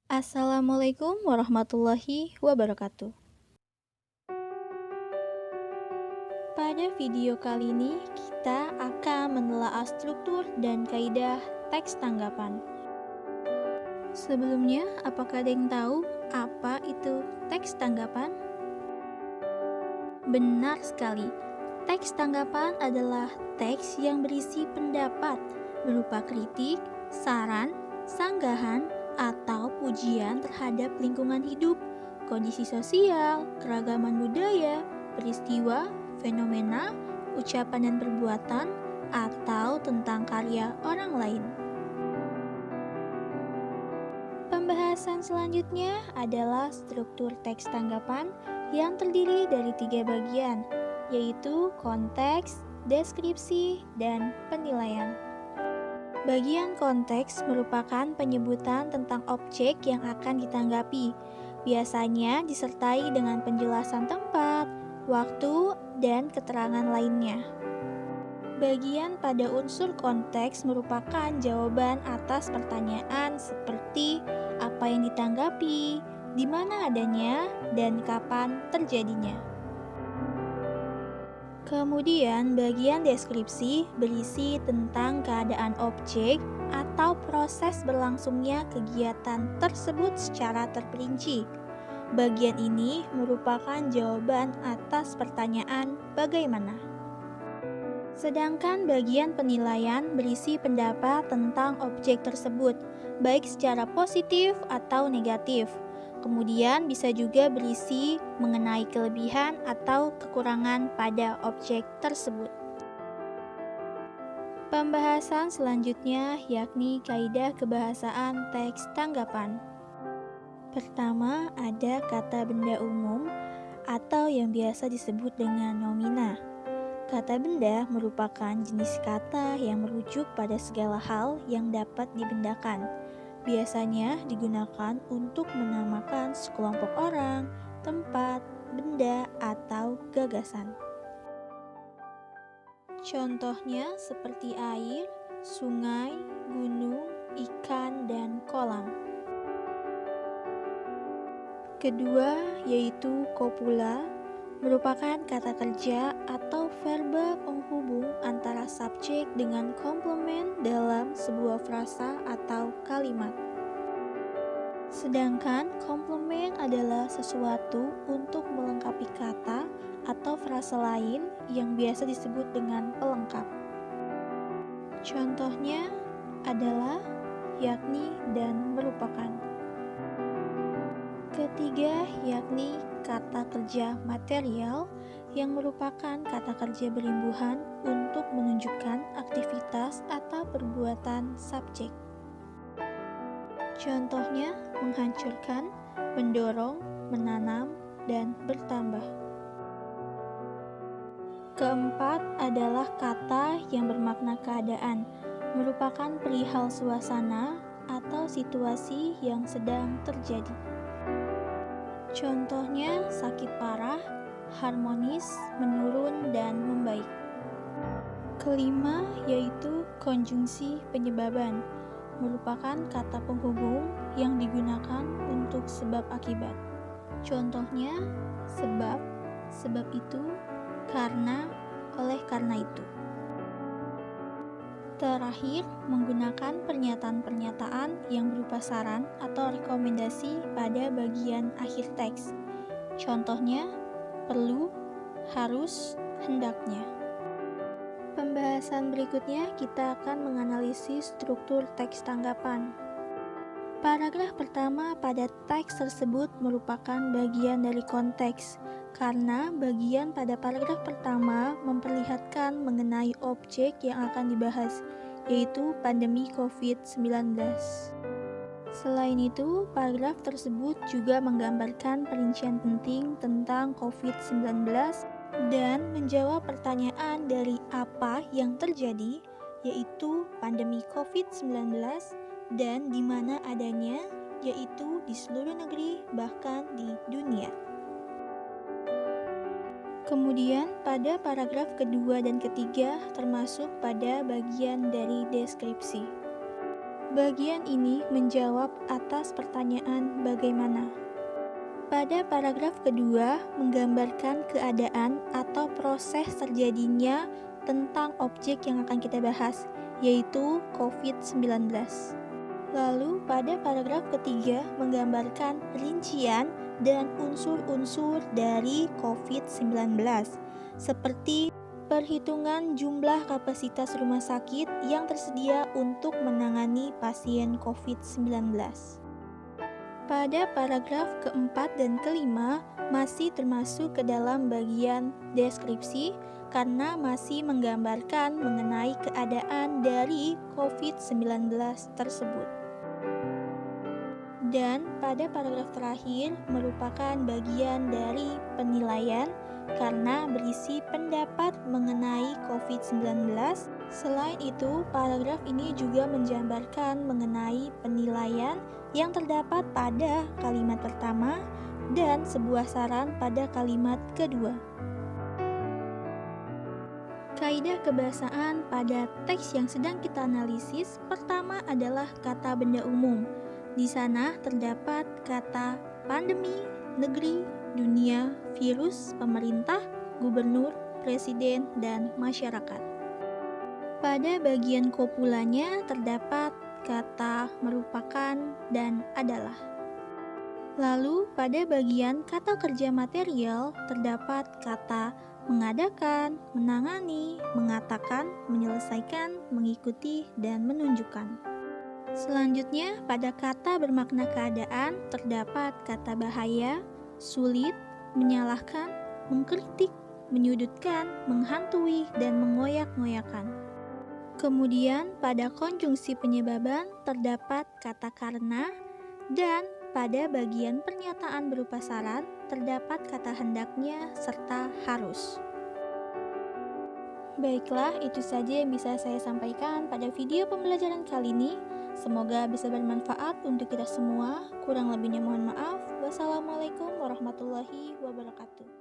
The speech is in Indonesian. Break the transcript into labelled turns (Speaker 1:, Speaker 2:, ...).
Speaker 1: Assalamualaikum warahmatullahi wabarakatuh. Pada video kali ini, kita akan menelaah struktur dan kaidah teks tanggapan. Sebelumnya, apakah ada yang tahu apa itu teks tanggapan? Benar sekali, teks tanggapan adalah teks yang berisi pendapat berupa kritik, saran, sanggahan, atau pujian terhadap lingkungan hidup, kondisi sosial, keragaman budaya, peristiwa, fenomena, ucapan dan perbuatan, atau tentang karya orang lain. Pembahasan selanjutnya adalah struktur teks tanggapan yang terdiri dari 3 bagian, yaitu konteks, deskripsi, dan penilaian. Bagian konteks merupakan penyebutan tentang objek yang akan ditanggapi, biasanya disertai dengan penjelasan tempat, waktu, dan keterangan lainnya. Bagian pada unsur konteks merupakan jawaban atas pertanyaan seperti apa yang ditanggapi, di mana adanya, dan kapan terjadinya. Kemudian bagian deskripsi berisi tentang keadaan objek atau proses berlangsungnya kegiatan tersebut secara terperinci. Bagian ini merupakan jawaban atas pertanyaan bagaimana. Sedangkan bagian penilaian berisi pendapat tentang objek tersebut, baik secara positif atau negatif. Kemudian bisa juga berisi mengenai kelebihan atau kekurangan pada objek tersebut. Pembahasan selanjutnya yakni kaidah kebahasaan teks tanggapan. Pertama, ada kata benda umum atau yang biasa disebut dengan nomina. Kata benda merupakan jenis kata yang merujuk pada segala hal yang dapat dibendakan. Biasanya digunakan untuk menamakan sekelompok orang, tempat, benda, atau gagasan. Contohnya seperti air, sungai, gunung, ikan, dan kolam. Kedua yaitu copula, merupakan kata kerja atau verba penghubung antara subjek dengan komplement dalam sebuah frasa atau kalimat. Sedangkan komplement adalah sesuatu untuk melengkapi kata atau frasa lain yang biasa disebut dengan pelengkap. Contohnya adalah yakni dan merupakan. Ketiga yakni kata kerja material yang merupakan kata kerja berimbuhan untuk menunjukkan aktivitas atau perbuatan subjek. Contohnya menghancurkan, mendorong, menanam, dan bertambah. Keempat adalah kata yang bermakna keadaan, merupakan perihal suasana atau situasi yang sedang terjadi. Contohnya sakit parah, harmonis, menurun, dan membaik. Kelima yaitu konjungsi penyebaban, merupakan kata penghubung yang digunakan untuk sebab akibat. Contohnya sebab, sebab itu, karena, oleh karena itu. Terakhir, menggunakan pernyataan-pernyataan yang berupa saran atau rekomendasi pada bagian akhir teks. Contohnya, perlu, harus, hendaknya. Pembahasan berikutnya kita akan menganalisis struktur teks tanggapan. Paragraf pertama pada teks tersebut merupakan bagian dari konteks, karena bagian pada paragraf pertama memperlihatkan mengenai objek yang akan dibahas, yaitu pandemi COVID-19. Selain itu, paragraf tersebut juga menggambarkan perincian penting tentang COVID-19 dan menjawab pertanyaan dari apa yang terjadi, yaitu pandemi COVID-19, dan di mana adanya, yaitu di seluruh negeri, bahkan di dunia. Kemudian pada paragraf kedua dan ketiga termasuk pada bagian dari deskripsi. Bagian ini menjawab atas pertanyaan bagaimana. Pada paragraf kedua, menggambarkan keadaan atau proses terjadinya tentang objek yang akan kita bahas, yaitu COVID-19. Lalu pada paragraf ketiga, menggambarkan rincian dan unsur-unsur dari COVID-19, seperti perhitungan jumlah kapasitas rumah sakit yang tersedia untuk menangani pasien COVID-19. Pada paragraf keempat dan kelima masih termasuk ke dalam bagian deskripsi karena masih menggambarkan mengenai keadaan dari COVID-19 tersebut. Dan pada paragraf terakhir merupakan bagian dari penilaian karena berisi pendapat mengenai COVID-19. Selain itu, paragraf ini juga menjabarkan mengenai penilaian yang terdapat pada kalimat pertama dan sebuah saran pada kalimat kedua. Kaidah kebahasaan pada teks yang sedang kita analisis pertama adalah kata benda umum. Di sana terdapat kata pandemi, negeri, dunia, virus, pemerintah, gubernur, presiden, dan masyarakat. Pada bagian kopulanya terdapat kata merupakan dan adalah. Lalu pada bagian kata kerja material terdapat kata mengadakan, menangani, mengatakan, menyelesaikan, mengikuti, dan menunjukkan. Selanjutnya, pada kata bermakna keadaan terdapat kata bahaya, sulit, menyalahkan, mengkritik, menyudutkan, menghantui, dan mengoyak-ngoyakan. Kemudian, pada konjungsi penyebaban terdapat kata karena, dan pada bagian pernyataan berupa syarat terdapat kata hendaknya serta harus. Baiklah, itu saja yang bisa saya sampaikan pada video pembelajaran kali ini. Semoga bisa bermanfaat untuk kita semua. Kurang lebihnya mohon maaf. Wassalamualaikum warahmatullahi wabarakatuh.